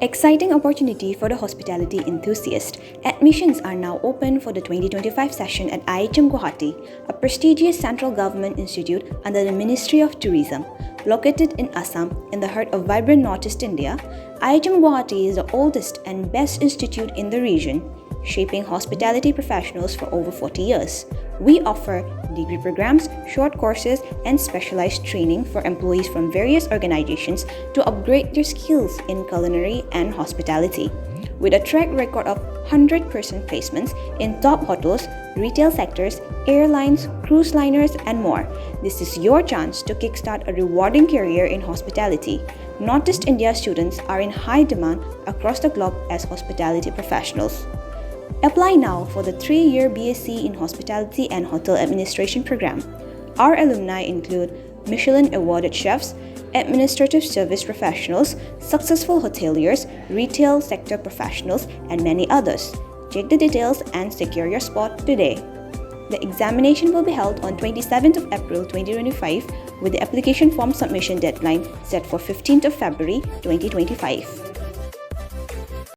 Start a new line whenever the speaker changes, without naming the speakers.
Exciting opportunity for the hospitality enthusiast. Admissions are now open for the 2025 session at IHM Guwahati, a prestigious central government institute under the Ministry of Tourism. Located in Assam, in the heart of vibrant Northeast India, IHM Guwahati is the oldest and best institute in the region, shaping hospitality professionals for over 40 years. We offer degree programs, short courses, and specialized training for employees from various organizations to upgrade their skills in culinary and hospitality. With a track record of 100% placements in top hotels, retail sectors, airlines, cruise liners, and more, this is your chance to kickstart a rewarding career in hospitality. Northeast India students are in high demand across the globe as hospitality professionals. Apply now for the 3-year B.Sc in Hospitality and Hotel Administration program. Our alumni include Michelin-awarded chefs, administrative service professionals, successful hoteliers, retail sector professionals, and many others. Check the details and secure your spot today. The examination will be held on 27th of April 2025 with the application form submission deadline set for 15th of February 2025.